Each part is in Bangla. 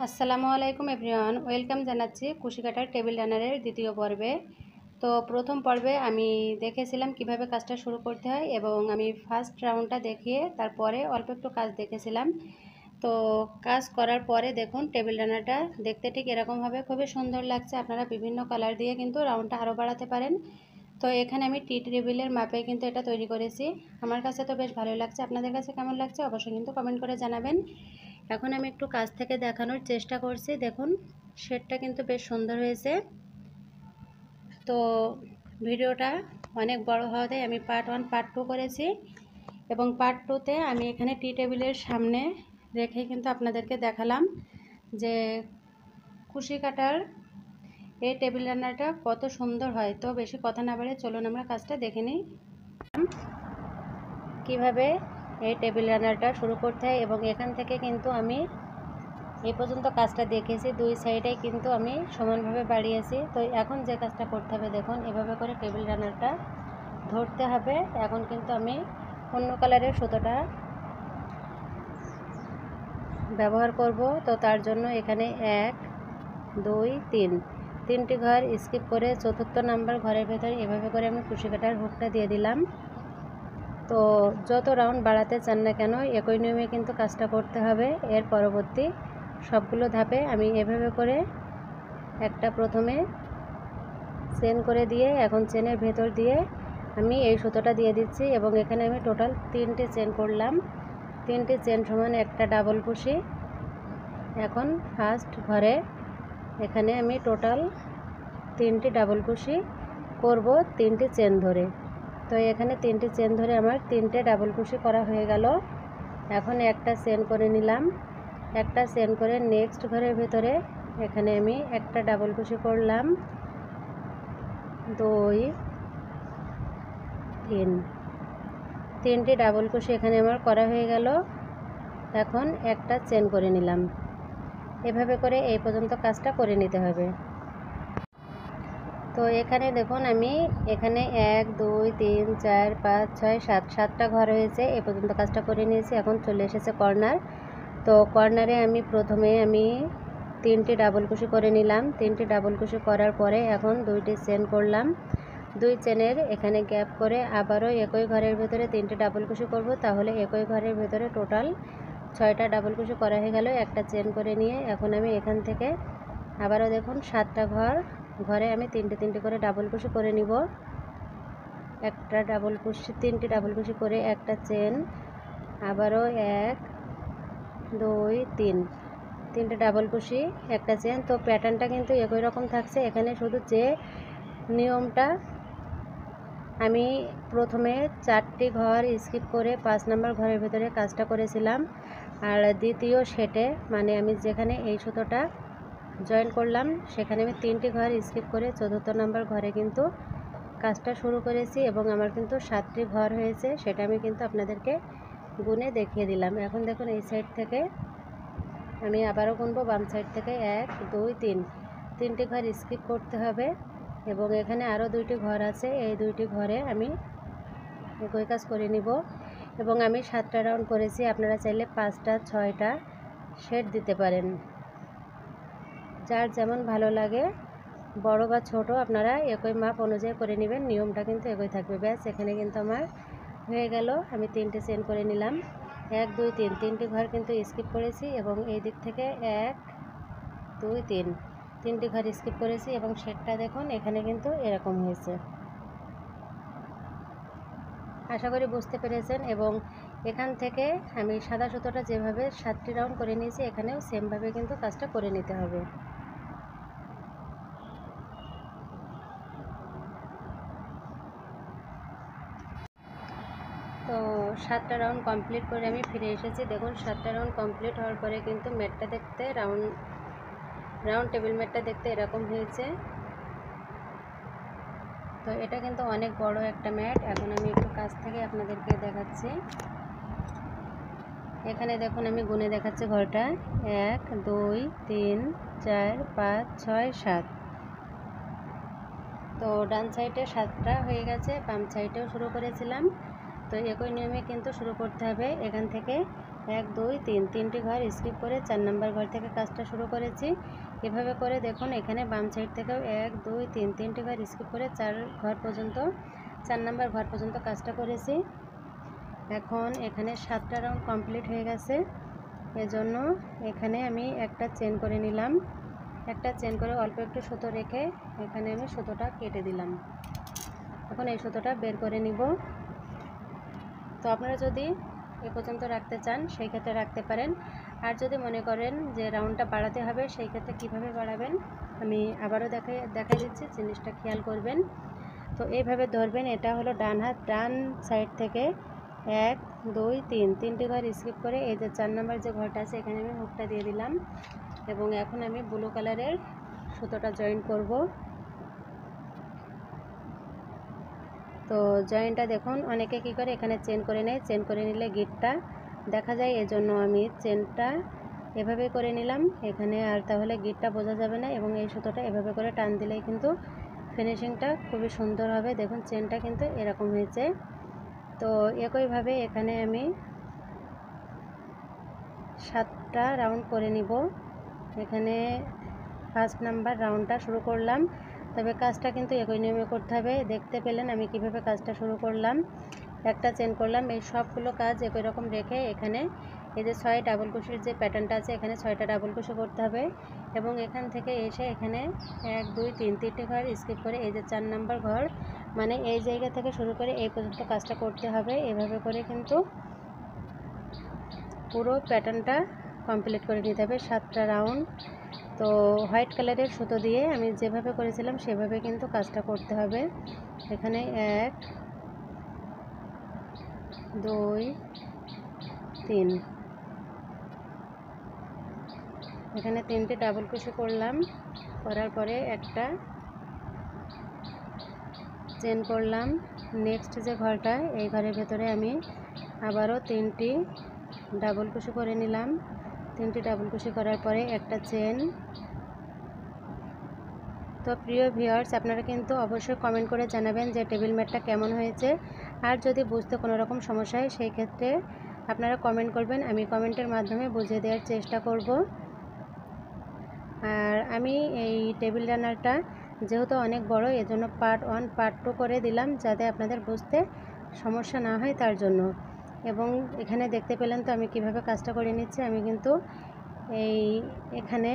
আসসালামু আলাইকুম এভরিওয়ান, ওয়েলকাম জানাচ্ছি কুশিকাটার টেবিল রানারের দ্বিতীয় পর্বে। তো প্রথম পর্বে আমি দেখেছিলাম কিভাবে কাজটা শুরু করতে হয় এবং আমি ফার্স্ট রাউন্ডটা দেখিয়ে তারপরে অল্প একটু কাজ দেখেছিলাম। তো কাজ করার পরে দেখুন টেবিল রানারটা দেখতে ঠিক এরকম হবে, খুবই সুন্দর লাগছে। আপনারা বিভিন্ন কালার দিয়ে কিন্তু রাউন্ডটা আরও বাড়াতে পারেন। তো এখানে আমি টি টেবিলের মাপে কিন্তু এটা তৈরি করেছি। আমার কাছে তো বেশ ভালোই লাগছে, আপনাদের কাছে কেমন লাগছে অবশ্যই কিন্তু কমেন্ট করে জানাবেন। এখন আমি একটু কাছ থেকে দেখানোর চেষ্টা করছি। দেখুন শেডটা কিন্তু বেশ সুন্দর হয়েছে। তো ভিডিওটা অনেক বড় হওয়াতে আমি পার্ট 1 পার্ট 2 করেছি এবং পার্ট 2তে আমি এখানে টি টেবিলের সামনে রেখে কিন্তু আপনাদেরকে দেখালাম যে কুশি কাটার এই টেবিল রান্নাটা কত সুন্দর হয়। তো বেশি কথা না বাড়ে চলুন আমরা কাজটা দেখে নিই কিভাবে এই টেবিল রান্নাটা শুরু করতে হয়। এবং এখান থেকে কিন্তু আমি এই পর্যন্ত কাজটা দেখেছি, দুই সাইডে কিন্তু আমি সমানভাবে বাড়িয়েছি। তো এখন যে কাজটা করতে হবে দেখুন, এভাবে করে টেবিল রানারটা ধরতে হবে। এখন কিন্তু আমি অন্য কালারের সুতোটা ব্যবহার করব। তো তার জন্য এখানে 1 2 3 তিনটি ঘর স্কিপ করে চতুর্থ নাম্বার ঘরের ভেতরে এভাবে করে আমি কুশি কাটার হুকটা দিয়ে দিলাম। তো যত রাউন্ড বাড়াতে চান না কেন একই নিয়মে কিন্তু কাজটা করতে হবে। এর পরবর্তী সবগুলো ধাপে আমি এভাবে করে একটা প্রথমে চেন করে দিয়ে এখন চেনের ভেতর দিয়ে আমি এই সুতোটা দিয়ে দিচ্ছি এবং এখানে আমি টোটাল 3টে চেন করলাম। 3টে চেন সমান একটা ডাবল কুশি। এখন ফার্স্ট ঘরে এখানে আমি টোটাল 3টি ডাবল কুশি করব 3টি চেন ধরে। তো এখানে 3টি চেন ধরে আমার 3টে ডাবল কুশি করা হয়ে গেল। এখন একটা চেন করে নিলাম, একটা চেন করে নেক্সট ঘরের ভেতরে এখানে আমি একটা ডাবল কুশি করলাম, 2 3 তিনটি ডাবল কুশি এখানে আমার করা হয়ে গেল। এখন একটা চেন করে নিলাম। এভাবে করে এই পর্যন্ত কাজটা করে নিতে হবে। তো এখানে দেখুন আমি এখানে 1 2 3 4 5 6 7 7টা ঘর হয়েছে। এই পর্যন্ত কাজটা করে নিয়েছি। এখন চলে এসেছে কর্নার। তো কর্নারে আমি প্রথমে 3টি ডাবল কুশি করে নিলাম। 3টি ডাবল কুশি করার পরে এখন 2টি চেন করলাম। 2 চেনের এখানে গ্যাপ করে আবারও একই ঘরের ভেতরে 3টে ডাবল কুশি করব। তাহলে একই ঘরের ভেতরে টোটাল 6টা ডাবল কুশি করা হয়ে গেল। একটা চেন করে নিয়ে এখন আমি এখান থেকে আবারও দেখুন 7টা ঘরে আমি 3টে করে ডাবল কুশি করে নিব। একটা ডাবল কুশি 3টি ডাবল কুশি করে একটা চেন, আবারও 1 2 3 3টে ডাবল কুশি একটা চেন। তো প্যাটার্নটা কিন্তু একই রকম থাকছে। এখানে শুধু যে নিয়মটা আমি প্রথমে 4টি ঘর স্কিপ করে 5 নম্বর ঘরের ভেতরে কাজটা করেছিলাম, আর দ্বিতীয় সেটে মানে আমি যেখানে এই সুতোটা জয়েন করলাম সেখানে আমি 3টি ঘর স্কিপ করে চতুর্থ নম্বর ঘরে কিন্তু কাজটা শুরু করেছি এবং আমার কিন্তু 7টি ঘর হয়েছে। সেটা আমি কিন্তু আপনাদেরকে গুনে দেখিয়ে দিলাম। এখন দেখুন এই সাইড থেকে আমি আবারও গুনবো, বাম সাইড থেকে 1 2 3 3টি ঘর স্কিপ করতে হবে এবং এখানে আরও 2টি ঘর আছে। এই 2টি ঘরে আমি একই কাজ করে নিব এবং আমি 7টা রাউন্ড করেছি। আপনারা চাইলে 5টা 6টা শেড দিতে পারেন, যার যেমন ভালো লাগে। বড় বা ছোট আপনারা একই মাপ অনুযায়ী করে নেবেন, নিয়মটা কিন্তু একই থাকবে। ব্যাস এখানে কিন্তু আমার হয়ে গেল। আমি 3টে চেন করে নিলাম, 1 2 3 3টি ঘর কিন্তু স্কিপ করেছি এবং এই দিক থেকে 1 2 3 3টি ঘর স্কিপ করেছি এবং শেডটা দেখুন এখানে কিন্তু এরকম হয়েছে। আশা করি বুঝতে পেরেছেন। এবং এখান থেকে আমি সাদা সুতোটা যেভাবে 7টি রাউন্ড করে নিয়েছি এখানেও সেমভাবে কিন্তু কাজটা করে নিতে হবে। তো 7টা রাউন্ড কমপ্লিট করে আমি ফিরে এসেছি। দেখুন 7টা রাউন্ড কমপ্লিট হওয়ার পরে কিন্তু ম্যাটটা দেখতে রাউন্ড টেবিল ম্যাটটা দেখতে এরকম হয়েছে। তো এটা কিন্তু অনেক বড় একটা ম্যাট। এখন আমি একটু কাছ থেকে আপনাদেরকে দেখাচ্ছি। এখানে দেখুন আমি গুনে দেখাচ্ছি ঘরটা, 1 2 3 4 5 6 7। তো ডান সাইডে 7টা হয়ে গেছে, বাম সাইডেও শুরু করেছিলাম। তো একই নিয়মে কিন্তু শুরু করতে হবে। এখান থেকে 1 2 3 তিনটি ঘর স্কিপ করে 4 নম্বর ঘর থেকে কাজটা শুরু করেছি। এভাবে করে দেখুন এখানে বাম সাইড থেকেও 1 2 3 তিনটি ঘর স্কিপ করে 4 ঘর পর্যন্ত 4 নম্বর ঘর পর্যন্ত কাজটা করেছি। এখন এখানে 7টা রাউন্ড কমপ্লিট হয়ে গেছে, এজন্য এখানে আমি একটা চেন করে নিলাম। একটা চেন করে অল্প একটু সুতো রেখে এখানে আমি সুতোটা কেটে দিলাম। এখন এই সুতোটা বের করে নিব। তো আপনারা যদি এ পর্যন্ত রাখতে চান সেই ক্ষেত্রে রাখতে পারেন, আর যদি মনে করেন যে রাউন্ডটা বাড়াতে হবে সেই ক্ষেত্রে কীভাবে বাড়াবেন আমি আবারও দেখাই দিচ্ছি, জিনিসটা খেয়াল করবেন। তো এইভাবে ধরবেন, এটা হলো ডান হাত, ডান সাইড থেকে 1 2 3 তিনটি ঘর স্কিপ করে এই যে 4 নম্বর যে ঘরটা আছে এখানে আমি হুকটা দিয়ে দিলাম এবং এখন আমি ব্লু কালারের সুতোটা জয়েন করব। তো জয়েন্টটা দেখুন অনেকে কী করে এখানে চেন করে নেয়, চেন করে নিলে গিটটা দেখা যায়, এজন্য আমি চেনটা এভাবে করে নিলাম এখানে, আর তাহলে গিটটা বোঝা যাবে না এবং এই সুতোটা এভাবে করে টান দিলেই কিন্তু ফিনিশিংটা খুবই সুন্দর হবে। দেখুন চেনটা কিন্তু এরকম হয়েছে। তো একইভাবে এখানে আমি 7টা রাউন্ড করে নিব। এখানে ফার্স্ট নাম্বার রাউন্ডটা শুরু করলাম, তবে কাজটা কিন্তু একই নিয়মে করতে হবে। দেখতে পেলেন আমি কিভাবে কাজটা শুরু করলাম। একটা চেন করলাম, এই সবগুলো কাজ একই রকম রেখে এখানে এই যে 6 ডাবল কুশির যে প্যাটার্নটা আছে এখানে 6টা ডাবল কুশি করতে হবে এবং এখান থেকে এসে এখানে 1 2 3 তিনটে ঘর স্কিপ করে এই যে 4 নম্বর ঘর, মানে এই জায়গা থেকে শুরু করে এই পর্যন্ত কাজটা করতে হবে। এভাবে করে কিন্তু পুরো প্যাটার্নটা কমপ্লিট করে নিতে হবে 7টা রাউন্ড। তো হোয়াইট কালারের সুতো দিয়ে আমি যেভাবে করেছিলাম সেভাবে কিন্তু কাজটা করতে হবে। এখানে 1 2 3 এখানে 3টে ডাবল কুশি করলাম, করার পরে একটা চেন করলাম। নেক্সট যে ঘরটা এই ঘরের ভেতরে আমি আবারও 3টি ডাবল কুশি করে নিলাম। 3টি ডাবল কুশি করার পরে একটা চেন। তো প্রিয় ভিউয়ার্স, আপনারা কিন্তু অবশ্যই কমেন্ট করে জানাবেন যে টেবিল ম্যাটটা কেমন হয়েছে, আর যদি বুঝতে কোনো রকম সমস্যা হয় সেই ক্ষেত্রে আপনারা কমেন্ট করবেন, আমি কমেন্টের মাধ্যমে বুঝিয়ে দেওয়ার চেষ্টা করব। আর আমি এই টেবিল রানারটা যেহেতু অনেক বড় এজন্য পার্ট 1 পার্ট 2 করে দিলাম যাতে আপনাদের বুঝতে সমস্যা না হয় তার জন্য। এবং এখানে দেখতে পেলেন তো আমি কিভাবে কাজটা করে নিচ্ছি। আমি কিন্তু এখানে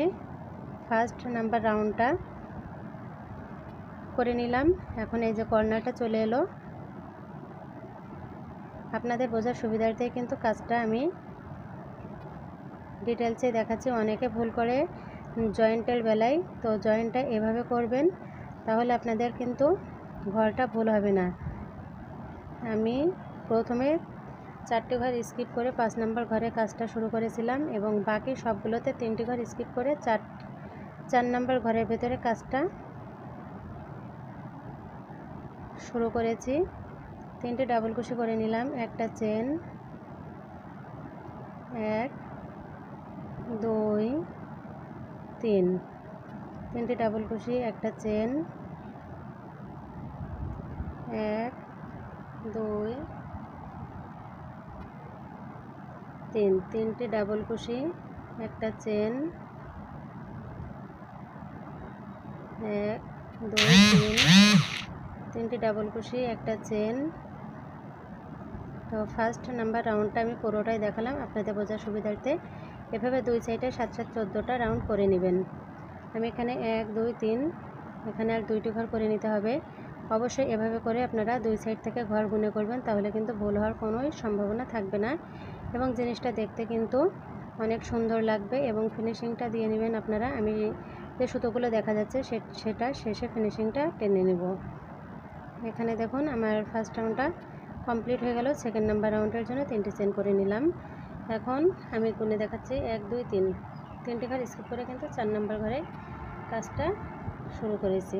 ফার্স্ট নাম্বার রাউন্ডটা করে নিলাম। এখন এই যে কর্নারটা চলে এলো, আপনাদের বোঝার সুবিধার্থে কিন্তু কাজটা আমি ডিটেলসে দেখাচ্ছি। অনেকে ভুল করে জয়েন্টের বেলায়, তো জয়েন্টটা এভাবে করবেন তাহলে আপনাদের কিন্তু ঘরটা ভুল হবে না। আমি প্রথমে 4টি ঘর স্কিপ করে 5 নম্বর ঘরে কাজটা শুরু করেছিলাম এবং বাকি সবগুলোতে 3টি ঘর স্কিপ করে 4 নম্বর ঘরের ভেতরে কাজটা শুরু করেছি। 3টে ডাবল কুশি করে নিলাম, একটা চেন, 1 2 3 3টে ডাবল কুশি, একটা চেন, 1 2 3 তিনটে ডাবল কুশি, একটা চেন, 1 2 3 তিনটে ডাবল কুশি, একটা চেন। তো ফার্স্ট নাম্বার রাউন্ডটা আমি পুরোটাই দেখালাম আপনাদের বোঝার সুবিধার্থে। এভাবে দুই সাইডে 7 7 14টা রাউন্ড করে নেবেন। আমি এখানে 1 2 3 এখানে আর 2টি ঘর করে নিতে হবে। অবশ্যই এভাবে করে আপনারা দুই সাইড থেকে ঘর গুনে করবেন, তাহলে কিন্তু ভুল হওয়ার কোনোই সম্ভাবনা থাকবে না এবং জিনিসটা দেখতে কিন্তু অনেক সুন্দর লাগবে এবং ফিনিশিংটা দিয়ে নেবেন আপনারা। আমি যে সুতোগুলো দেখা যাচ্ছে সেটা শেষে ফিনিশিংটা টেনে নেব। এখানে দেখুন আমার ফার্স্ট রাউন্ডটা কমপ্লিট হয়ে গেল। সেকেন্ড নাম্বার রাউন্ডের জন্য 3টি চেন করে নিলাম। এখন আমি গুনে দেখাচ্ছি 1 2 3 তিনটে ঘর স্কিপ করে কিন্তু 4 নম্বর ঘরে কাজটা শুরু করেছি।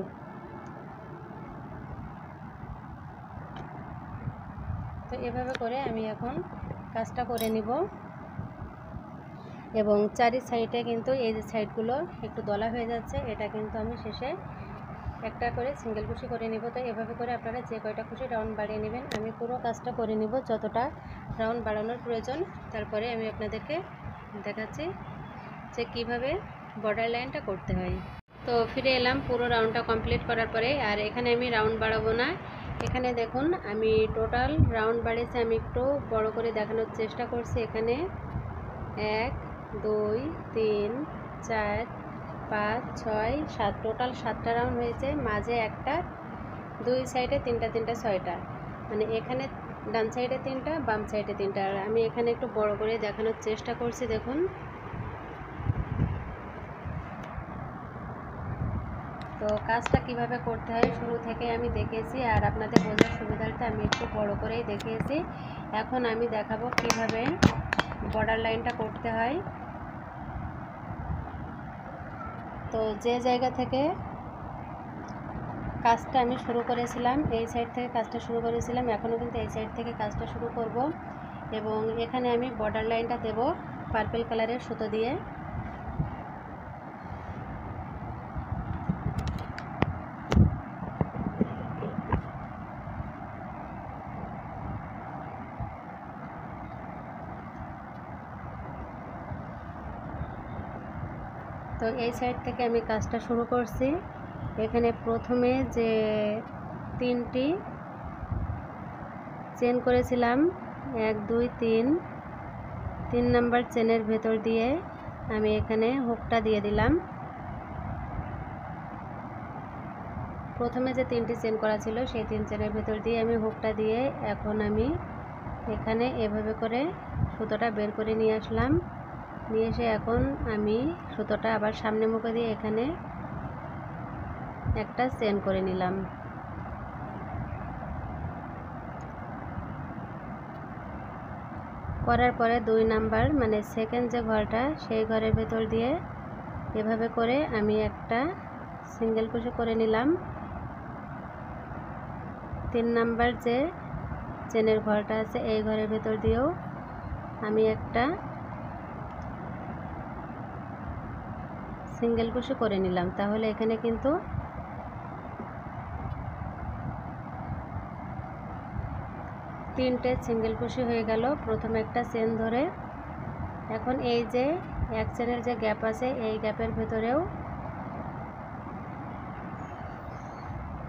তো এভাবে করে আমি এখন কাজটা করে নিব এবং চারি সাইডে কিন্তু এই যে সাইডগুলো একটু দলা হয়ে যাচ্ছে, এটা কিন্তু আমি শেষে একটা করে সিঙ্গেল কুশি করে নিব। তো এভাবে করে আপনারা যে কয়টা কুশি রাউন্ড বাড়িয়ে নেবেন। আমি পুরো কাজটা করে নিব যতটা রাউন্ড বাড়ানোর প্রয়োজন। তারপরে আমি আপনাদেরকে দেখাচ্ছি যে কিভাবে বর্ডার লাইনটা করতে হয়। তো ফিরে এলাম পুরো রাউন্ডটা কমপ্লিট করার পরে। আর এখানে আমি রাউন্ড বাড়াবো না। এখানে দেখুন আমি টোটাল রাউন্ড বাড়িয়েছি, আমি একটু বড় করে দেখানোর চেষ্টা করছি। এখানে 1 2 3 4 5 6 7 টোটাল 7টা রাউন্ড হয়েছে। মাঝে একটা, দুই সাইডে তিনটা 6টা, মানে এখানে ডান সাইডে 3টা, বাম সাইডে 3টা। আর আমি এখানে একটু বড় করে দেখানোর চেষ্টা করছি। দেখুন তো কাজটা কিভাবে করতে হয় শুরু থেকে আমি দেখিয়েছি, আর আপনাদের বোঝার সুবিধার্থে আমি একটু বড় করেই দেখিয়েছি। এখন আমি দেখাবো কিভাবে বর্ডার লাইনটা করতে হয়। তো যে জায়গা থেকে কাজটা আমি শুরু করেছিলাম, এই সাইড থেকে কাজটা শুরু করেছিলাম, এখনও কিন্তু এই সাইড থেকে কাজটা শুরু করব। এবং এখানে আমি বর্ডার লাইনটা দেব পার্পল কালারের সুতো দিয়ে। তো এই সাইড থেকে আমি কাজটা শুরু করছি। এখানে প্রথমে যে 3টি চেন করেছিলাম, 1 2 3 নাম্বার চেনের ভেতর দিয়ে আমি এখানে হুকটা দিয়ে দিলাম। প্রথমে যে 3টি চেন করা ছিল সেই 3 চেনের ভেতর দিয়ে আমি হুকটা দিয়ে এখন আমি এখানে এভাবে করে সুতোটা বের করে নিয়ে আসলাম। নিয়ে এসে এখন আমি সুতোটা আবার সামনে মুখে দিয়ে এখানে একটা চেন করে নিলাম। করার পরে 2 নাম্বার মানে সেকেন্ড যে ঘরটা সেই ঘরের ভেতর দিয়ে এভাবে করে আমি একটা সিঙ্গেল কুশি করে নিলাম। 3 নাম্বার যে চেনের ঘরটা আছে এই ঘরের ভেতর দিয়েও আমি একটা সিঙ্গেল কুশি করে নিলাম। তাহলে এখানে কিন্তু 3টে সিঙ্গেল কুশি হয়ে গেল প্রথমে একটা চেন ধরে। এখন এই যে এক চেনের যে গ্যাপ আছে এই গ্যাপের ভেতরেও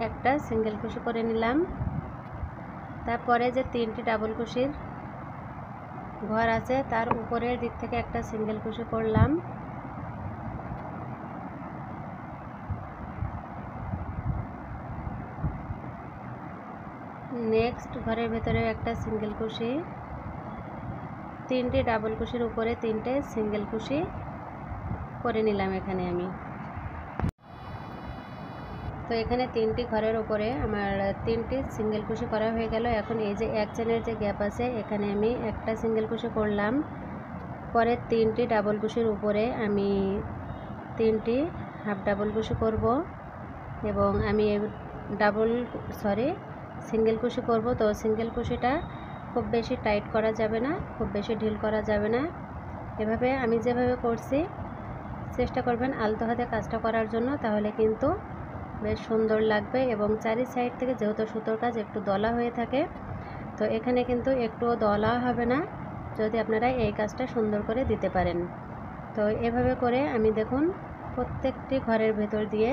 একটা সিঙ্গেল কুশি করে নিলাম। তারপরে যে 3টি ডাবল কুশির ঘর আছে তার উপরের দিক থেকে একটা সিঙ্গেল কুশি করলাম। নেক্সট ঘরের ভেতরে একটা সিঙ্গেল কুশি, 3টি ডাবল কুশির উপরে 3টে সিঙ্গেল কুশি করে নিলাম এখানে আমি। তো এখানে 3টি ঘরের উপরে আমার 3টি সিঙ্গেল কুশি করা হয়ে গেল। এখন এই যে এক চেনের যে গ্যাপ আছে এখানে আমি একটা সিঙ্গেল কুশি করলাম। পরে 3টি ডাবল কুশির উপরে আমি 3টি হাফ ডাবল কুশি করব এবং আমি সিঙ্গেল কুশি করব। তো সিঙ্গেল কুশিটা খুব বেশি টাইট করা যাবে না, খুব বেশি ঢিল করা যাবে না। এভাবে আমি যেভাবে করছি চেষ্টা করবেন আলতো হাতে কাজটা করার জন্য, তাহলে কিন্তু বেশ সুন্দর লাগবে। এবং চারি সাইড থেকে যেহেতু সুতোর কাজ একটু দলা হয়ে থাকে, তো এখানে কিন্তু একটুও দলা হবে না যদি আপনারা এই কাজটা সুন্দর করে দিতে পারেন। তো এভাবে করে আমি দেখুন প্রত্যেকটি ঘরের ভেতর দিয়ে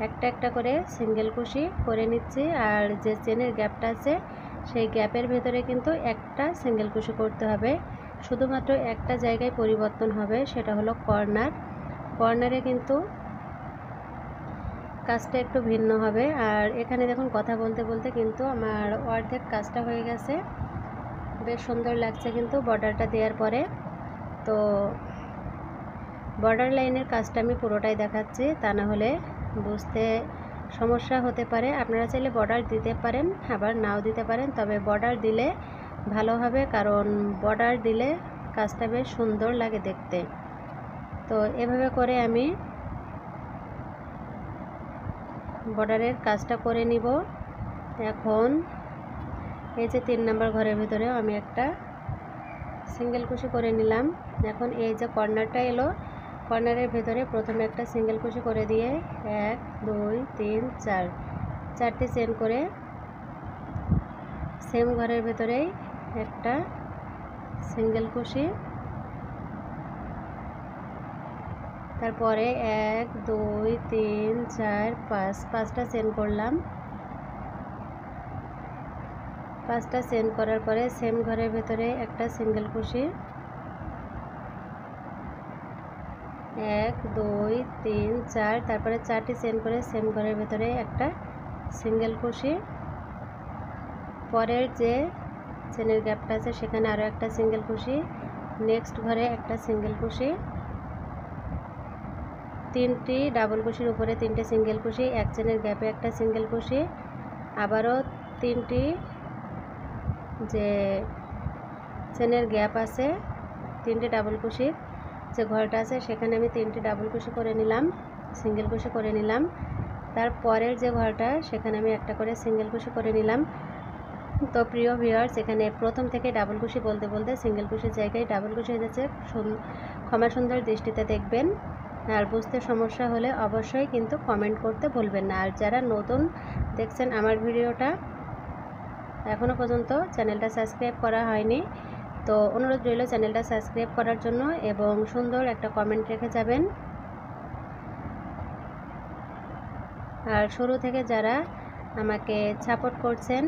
একটা একটা করে সিঙ্গেল কুশি করে নিচ্ছি। আর যে চেনের গ্যাপটা আছে সেই গ্যাপের ভেতরে কিন্তু একটা সিঙ্গেল কুশি করতে হবে। শুধুমাত্র একটা জায়গায় পরিবর্তন হবে, সেটা হলো কর্নারে কিন্তু কাজটা একটু ভিন্ন হবে। আর এখানে দেখুন কথা বলতে বলতে কিন্তু আমার অর্ধেক কাজটা হয়ে গেছে, বেশ সুন্দর লাগছে কিন্তু বর্ডারটা দেওয়ার পরে। তো বর্ডার লাইনের কাজটা আমি পুরোটাই দেখাচ্ছি, তা না হলে বুঝতে সমস্যা হতে পারে। আপনারা চাইলে বর্ডার দিতে পারেন, আবার নাও দিতে পারেন, তবে বর্ডার দিলে ভালো হবে, কারণ বর্ডার দিলে কাজটা বেশ সুন্দর লাগে দেখতে। তো এভাবে করে আমি বর্ডারের কাজটা করে নিব। এখন এই যে 3 নাম্বার ঘরের ভিতরেও আমি একটা সিঙ্গেল কুশি করে নিলাম। এখন এই যে কর্নারটা এলো কর্নারের ভেতরে প্রথমে একটা সিঙ্গেল কুশি করে দিয়ে 1 2 3 4 চারটি চেন করে সেম ঘরের ভেতরেই একটা সিঙ্গেল কুশি, তারপরে 1 2 3 4 5 পাঁচটা চেন করলাম। পাঁচটা চেন করার পরে সেম ঘরের ভেতরে একটা সিঙ্গেল কুশি, 1 2 3 4, তারপরে চারটি চেন করে সেম ঘরের ভেতরে একটা সিঙ্গেল কুশি, পরের যে চেনের গ্যাপটা আছে সেখানে আরও একটা সিঙ্গেল কুশি, নেক্সট ঘরে একটা সিঙ্গেল কুশি, তিনটি ডাবল কুশির উপরে তিনটে সিঙ্গেল কুশি, এক চেনের গ্যাপে একটা সিঙ্গেল কুশি, আবারও তিনটি যে চেনের গ্যাপ আছে তিনটে ডাবল কুশির যে ঘরটা আছে সেখানে আমি তিনটি ডাবল কুশি করে নিলাম, সিঙ্গেল কুশি করে নিলাম। তারপরের যে ঘরটা সেখানে আমি একটা করে সিঙ্গেল কুশি করে নিলাম। তো প্রিয় ভিউয়ার্স, এখানে প্রথম থেকে ডাবল কুশি বলতে বলতে সিঙ্গেল কুশির জায়গায় ডাবল কুশি হয়ে যাচ্ছে। ক্ষমা সুন্দর দৃষ্টিতে দেখবেন, আর বুঝতে সমস্যা হলে অবশ্যই কিন্তু কমেন্ট করতে ভুলবেন না। আর যারা নতুন দেখছেন আমার ভিডিওটা, এখনও পর্যন্ত চ্যানেলটা সাবস্ক্রাইব করা হয়নি, তো অনুরোধ রইল চ্যানেলটা সাবস্ক্রাইব করার জন্য এবং সুন্দর একটা কমেন্ট রেখে যাবেন। আর শুরু থেকে যারা আমাকে সাপোর্ট করছেন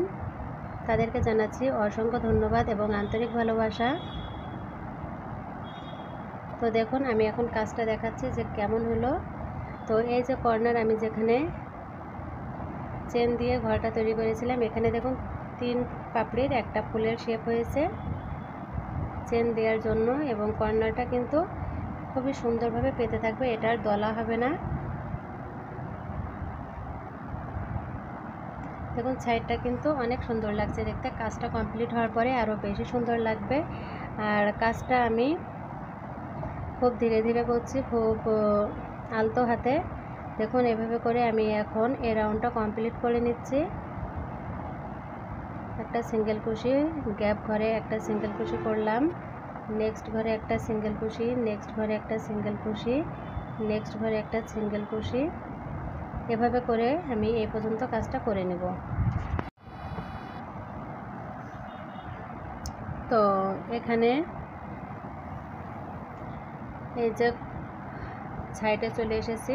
তাদেরকে জানাচ্ছি অসংখ্য ধন্যবাদ এবং আন্তরিক ভালোবাসা। তো দেখুন আমি এখন কাজটা দেখাচ্ছি যে কেমন হলো। তো এই যে কর্নার আমি যেখানে চেন দিয়ে ঘরটা তৈরি করেছিলাম, এখানে দেখুন 3 পাপড়ির একটা ফুলের শেপ হয়েছে চেন দেওয়ার জন্য, এবং কর্নারটা কিন্তু খুবই সুন্দরভাবে পেতে থাকবে, এটার দলা হবে না। দেখুন সাইডটা কিন্তু অনেক সুন্দর লাগছে দেখতে, কাজটা কমপ্লিট হওয়ার পরে আরও বেশি সুন্দর লাগবে। আর কাজটা আমি খুব ধীরে ধীরে করছি, খুব আলতো হাতে। দেখুন এভাবে করে আমি এখন এই রাউন্ডটা কমপ্লিট করে নিচ্ছি। একটা সিঙ্গেল কুশি, গ্যাপ ঘরে একটা সিঙ্গেল কুশি করলাম, নেক্সট ঘরে একটা সিঙ্গেল কুশি, নেক্সট ঘরে একটা সিঙ্গেল কুশি, নেক্সট ঘরে একটা সিঙ্গেল কুশি, এভাবে করে আমি এই পর্যন্ত কাজটা করে নেব। তো এখানে এই যে সাইডে চলে এসেছি,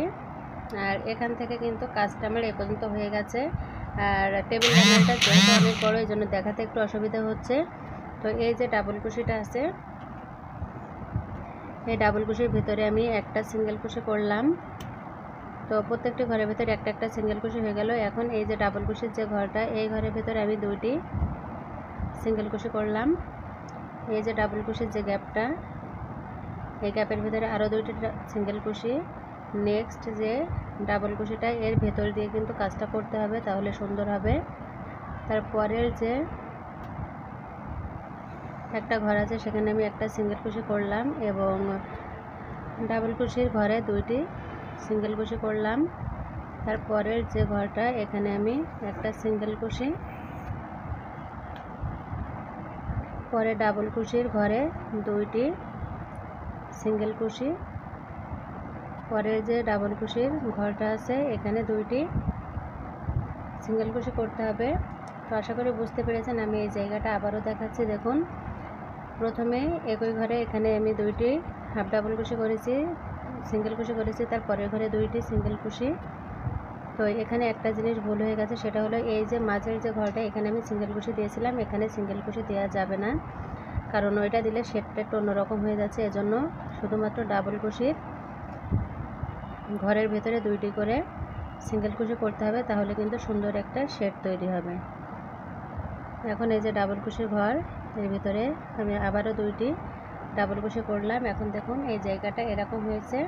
আর এখান থেকে কিন্তু কাজটা আমার এই পর্যন্ত হয়ে গেছে। আর টেবিল রানারটা যেহেতু অনেক বড়, এই জন্য দেখাতে একটু অসুবিধা হচ্ছে। তো এই যে ডাবল কুশিটা আছে, এই ডাবল কুশির ভিতরে আমি একটা সিঙ্গেল কুশি করলাম। তো প্রত্যেকটি ঘরের ভিতরে একটা একটা সিঙ্গেল কুশি হয়ে গেল। এখন এই যে ডাবল কুশির যে ঘরটা, এই ঘরের ভিতরে আমি দুইটি সিঙ্গেল কুশি করলাম। এই যে ডাবল কুশির যে গ্যাপটা, এই গ্যাপের ভিতরে আরও দুইটি সিঙ্গেল কুশি, নেক্সট যে ডাবল কুশিটা এর ভেতর দিয়ে কিন্তু কাজটা করতে হবে, তাহলে সুন্দর হবে। তারপরের যে একটা ঘর আছে সেখানে আমি একটা সিঙ্গেল কুশি করলাম এবং ডাবল কুশির ঘরে দুইটি সিঙ্গেল কুশি করলাম। তারপরের যে ঘরটা, এখানে আমি একটা সিঙ্গেল কুশি, পরে ডাবল কুশির ঘরে দুইটি সিঙ্গেল কুশি, পরের যে ডাবল কুশির ঘরটা আছে এখানে দুইটি সিঙ্গেল কুশি করতে হবে। তো আশা করি বুঝতে পেরেছেন। আমি এই জায়গাটা আবারও দেখাচ্ছি। দেখুন প্রথমে একই ঘরে এখানে আমি দুইটি হাফ ডাবল কুশি করেছি, সিঙ্গেল কুশি করেছি, তার পরের ঘরে দুইটি সিঙ্গেল কুশি। তো এখানে একটা জিনিস ভুল হয়ে গেছে, সেটা হলো এই যে মাঝের যে ঘরটা, এখানে আমি সিঙ্গেল কুশি দিয়েছিলাম, এখানে সিঙ্গেল কুশি দেওয়া যাবে না, কারণ ওইটা দিলে শেডটা একটু অন্যরকম হয়ে যাচ্ছে। এজন্য শুধুমাত্র ডাবল কুশির ঘরের ভেতরে দুইটি করে সিঙ্গেল কুশি করতে হবে, তাহলে কিন্তু সুন্দর একটা শেড তৈরি হবে। এখন এই যে ডাবল কুশির ঘর, এর ভিতরে আমি আবারও দুইটি ডাবল কুশি করলাম। এখন দেখুন এই জায়গাটা এরকম হয়েছে,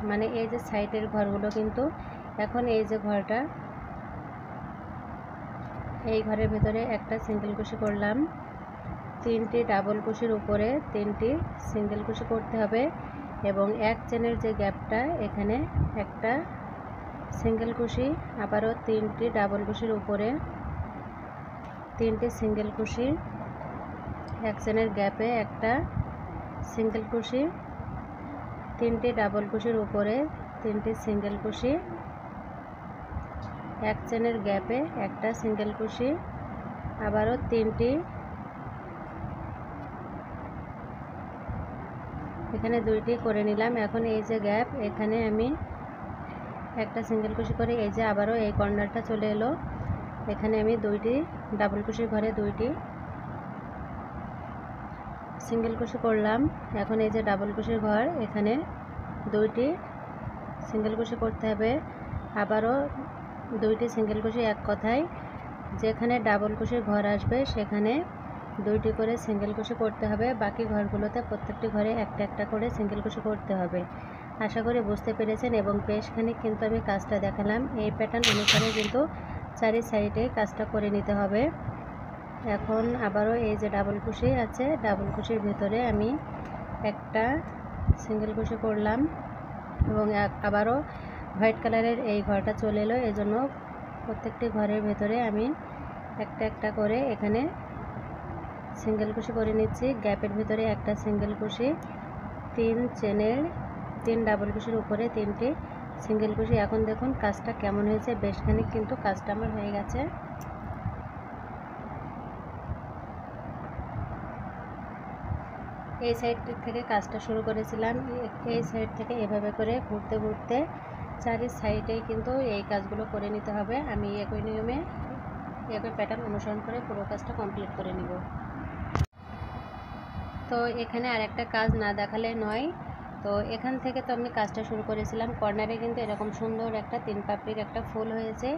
মানে এই যে সাইডের ঘরগুলো কিন্তু, এখন এই যে ঘরটা, এই ঘরের ভিতরে একটা সিঙ্গেল কুশি করলাম, তিনটি ডাবল কুশির উপরে তিনটি সিঙ্গেল কুশি করতে হবে এবং এক চেনের যে গ্যাপটা এখানে একটা সিঙ্গেল কুশি, আবারও তিনটি ডাবল কুশির উপরে তিনটি সিঙ্গেল কুশি, এক চেনের গ্যাপে একটা সিঙ্গেল কুশি, তিনটি ডাবল কুশির উপরে তিনটি সিঙ্গেল কুশি, এক চেনের গ্যাপে একটা সিঙ্গেল কুশি, আবারও তিনটি, এখানে দুইটি করে নিলাম। এখন এই যে গ্যাপ, এখানে আমি একটা সিঙ্গেল কুশি করে এই যে আবারও এই কর্নারটা চলে এলো, এখানে আমি দুইটি ডাবল কুশির ঘরে দুইটি সিঙ্গেল কুশি করলাম। এখন এই যে ডাবল কুশির ঘর, এখানে দুইটি সিঙ্গেল কুশি করতে হবে, আবারও দুইটি সিঙ্গেল কুশি। এক কথায় যেখানে ডাবল কুশির ঘর আসবে সেখানে দুইটি করে সিঙ্গেল কুশি করতে হবে, বাকি ঘরগুলোতে প্রত্যেকটি ঘরে একটা একটা করে সিঙ্গেল কুশি করতে হবে। আশা করি বুঝতে পেরেছেন এবং বেশ খানিক কিন্তু আমি কাজটা দেখালাম। এই প্যাটার্ন অনুসারে কিন্তু চারি সাইডে কাজটা করে নিতে হবে। এখন আবারও এই যে ডাবল কুশি আছে, ডাবল কুশির ভিতরে আমি একটা সিঙ্গেল কুশি করলাম এবং আবারও হোয়াইট কালারের এই ঘরটা চলে এলো, এজন্য প্রত্যেকটি ঘরের ভেতরে আমি একটা একটা করে এখানে সিঙ্গেল কুশি করে নিচ্ছি। গ্যাপের ভিতরে একটা সিঙ্গেল কুশি, তিন চেনের তিন ডাবল কুশির উপরে তিনটি সিঙ্গেল কুশি। এখন দেখুন কাজটা কেমন হয়েছে, বেশ খানিক কিন্তু কাজটা আমার হয়ে গেছে। এই সাইড থেকে কাজটা শুরু করেছিলাম, এই সাইড থেকে এভাবে করে ঘুরতে ঘুরতে চারি সাইডেই কিন্তু এই কাজগুলো করে নিতে হবে। আমি একই নিয়মে একই প্যাটার্ন অনুসরণ করে পুরো কাজটা কমপ্লিট করে নিব। তো এখানে আর একটা কাজ না দেখালে নয়। তো এখান থেকে তো আমি কাজটা শুরু করেছিলাম, কর্নারে কিন্তু এরকম সুন্দর একটা তিন পাপড়ির একটা ফুল হয়েছে।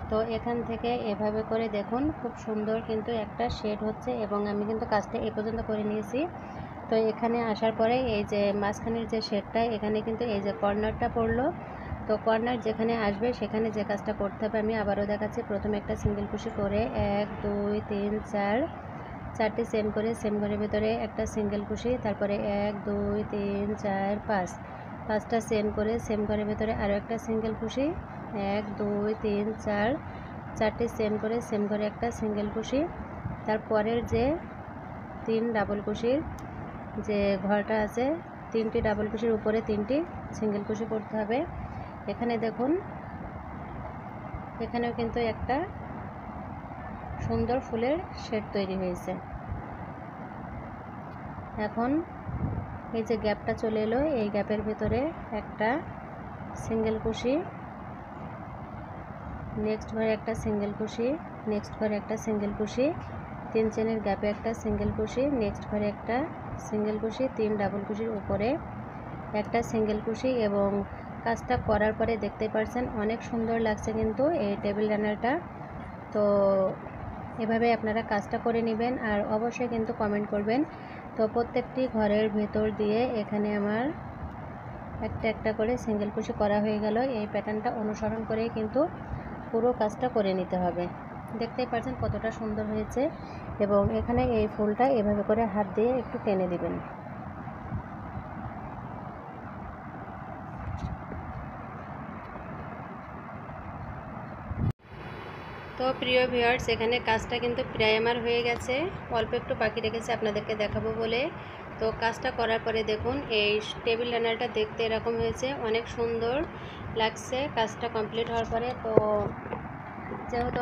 তো এখান থেকে এভাবে করে দেখুন খুব সুন্দর কিন্তু একটা শেড হচ্ছে এবং আমি কিন্তু কাজটা এ পর্যন্ত করে নিয়েছি। তো এখানে আসার পরে এই যে মাঝখানের যে শেডটা, এখানে কিন্তু এই যে কর্নারটা পড়লো। তো কর্নার যেখানে আসবে সেখানে যে কাজটা করতে হবে আমি আবারও দেখাচ্ছি। প্রথমে একটা সিঙ্গেল কুশি করে 1 2 3 4 চারটি চেন করে সেম ঘরের ভিতরে একটা সিঙ্গেল কুশি, তারপরে 1 2 3 4 5 পাঁচটা চেন করে সেম ঘরের ভিতরে আরও একটা সিঙ্গেল কুশি, 1 2 3 4 চারটি চেন করে সেম ঘরে একটা সিঙ্গেল কুশি। তারপরের যে তিন ডাবল কুশির যে ঘরটা আছে, তিনটি ডাবল কুশির উপরে তিনটি সিঙ্গেল কুশি করতে হবে। এখানে দেখুন এখানেও কিন্তু একটা সুন্দর ফুলের শেড তৈরি হয়েছে। এখন এই যে গ্যাপটা চলে এলো, এই গ্যাপের ভিতরে একটা সিঙ্গেল কুশি, নেক্সট ঘরে একটা সিঙ্গেল কুশি, নেক্সট ঘরে একটা সিঙ্গেল কুশি, তিন চেনের গ্যাপে একটা সিঙ্গেল কুশি, নেক্সট ঘরে একটা সিঙ্গেল কুশি, তিন ডাবল কুশির উপরে একটা সিঙ্গেল কুশি। এবং কাজটা করার পরে দেখতে পাচ্ছেন অনেক সুন্দর লাগছে কিন্তু এই টেবিল রানারটা। তো এভাবে আপনারা কাজটা করে নেবেন আর অবশ্যই কিন্তু কমেন্ট করবেন। তো প্রত্যেকটি ঘরের ভেতর দিয়ে এখানে আমার একটা একটা করে সিঙ্গেল কুশি করা হয়ে গেল। এই প্যাটার্নটা অনুসরণ করেই কিন্তু পুরো কাজটা করে নিতে হবে। দেখতেই পাচ্ছেন কতটা সুন্দর হয়েছে এবং এখানে এই ফুলটা এভাবে করে হাত দিয়ে একটু টেনে দিবেন। তো প্রিয় ভিউয়ার্স, এখানে কাজটা কিন্তু প্রায় আমার হয়ে গেছে, অল্প একটু বাকি রেখেছে আপনাদেরকে দেখাবো বলে। তো কাজটা করার পরে দেখুন এই টেবিল রানারটা দেখতে এরকম হয়েছে, অনেক সুন্দর লাগছে কাজটা কমপ্লিট হওয়ার পরে। তো যেহেতু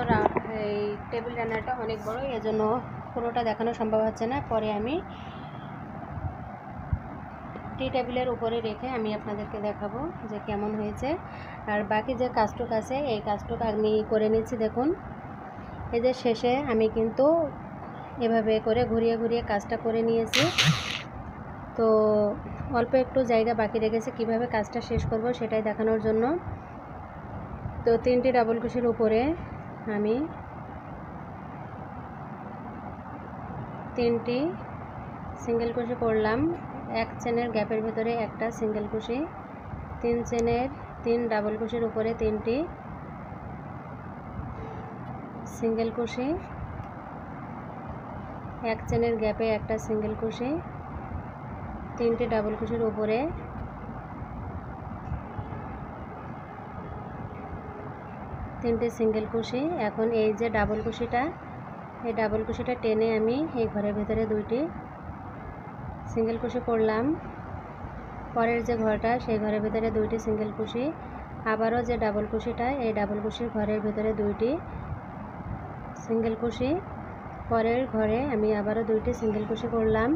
এই টেবিল রানারটা অনেক বড়, এজন্য পুরোটা দেখানো সম্ভব হচ্ছে না। পরে আমি টি টেবিলের উপরে রেখে আমি আপনাদেরকে দেখাবো যে কেমন হয়েছে। আর বাকি যে কাজটুক আছে এই কাজটুক আমি করে নিচ্ছি। দেখুন এই যে শেষে আমি কিন্তু এভাবে করে ঘুরিয়ে ঘুরিয়ে কাজটা করে নিয়েছি। তো অল্প একটু জায়গা বাকি রেখেছে, কিভাবে কাজটা শেষ করব সেটাই দেখানোর জন্য। তো তিনটি ডাবল কুশির উপরে আমি তিনটি সিঙ্গেল কুশি করলাম, এক চেনের গ্যাপের ভিতরে একটা সিঙ্গেল কুশি, তিন চেনের তিন ডাবল কুশির উপরে তিনটি সিঙ্গেল কুশি, এক চেনের গ্যাপে একটা সিঙ্গেল কুশি, তিনটি ডাবল কুশির উপরে তিনটে সিঙ্গেল কুশি। এখন এই যে ডাবল কুশিটা, এই ডাবল কুশিটা টেনে আমি এই ঘরের ভিতরে দুইটি সিঙ্গেল কুশি করলাম। পরের যে ঘরটা সেই ঘরের ভিতরে 2টি সিঙ্গেল কুশি, আবারও যে ডাবল কুশিটা এই ডাবল কুশির ঘরের ভিতরে 2টি সিঙ্গেল কুশি, পরের ঘরে আমি আবারও 2টি সিঙ্গেল কুশি করলাম,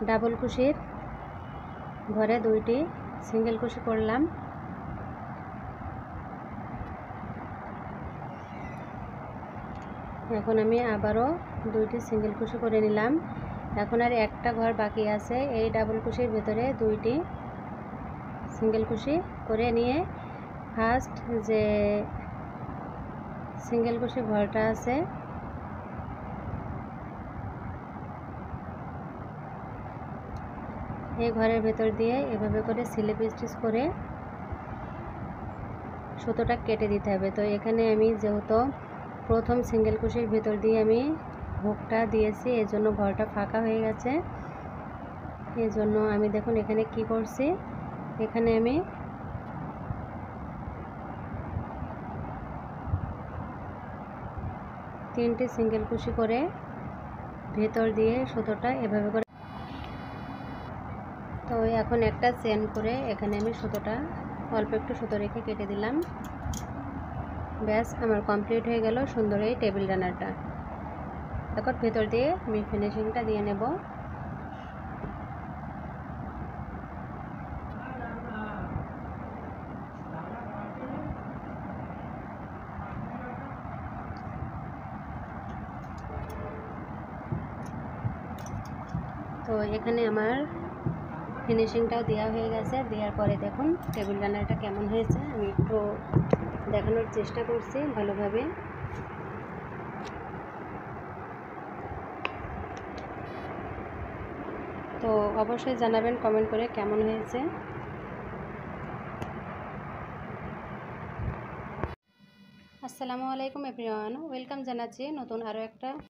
ডাবল কুশির ঘরে 2টি সিঙ্গেল কুশি করলাম। এখন আমি আবারও 2টি সিঙ্গেল কুশি করে নিলাম। এখন আর একটা ঘর বাকি আছে, এই ডাবল কুশির ভিতরে 2টি সিঙ্গেল কুশি করে নিয়ে ফার্স্ট যে সিঙ্গেল কুশি ঘরটা আছে এই ঘরের ভেতর দিয়ে এভাবে করে স্লিপ স্টিচ করে সুতোটা কেটে দিতে হবে। তো এখানে আমি যেহেতু প্রথম সিঙ্গেল কুশির ভেতর দিয়ে আমি হুকটা দিয়েছি, এই জন্য ঘরটা ফাঁকা হয়ে গেছে। এই জন্য আমি দেখুন এখানে কি করছি, এখানে আমি তিনটি সিঙ্গেল কুশি করে ভেতর দিয়ে সুতোটা এভাবে করে, তো এখন একটা চেন করে এখানে আমি সুতোটা অল্প একটু সুতো রেখে কেটে দিলাম। ব্যাস আমার কমপ্লিট হয়ে গেল সুন্দর এই টেবিল রানারটা। এখন ভেতর দিয়ে আমি ফিনিশিংটা দিয়ে নেব। তো এখানে আমার ফিনিশিংটাও দেওয়া হয়ে গেছে। দেওয়ার পরে দেখুন টেবিল রানারটা কেমন হয়েছে আমি একটু দেখানোর চেষ্টা করছি ভালোভাবে। তো অবশ্যই জানাবেন কমেন্ট করে কেমন হয়েছে। আসসালামু আলাইকুম এভরিওয়ান, ওয়েলকাম জানাচ্ছি নতুন আরও একটা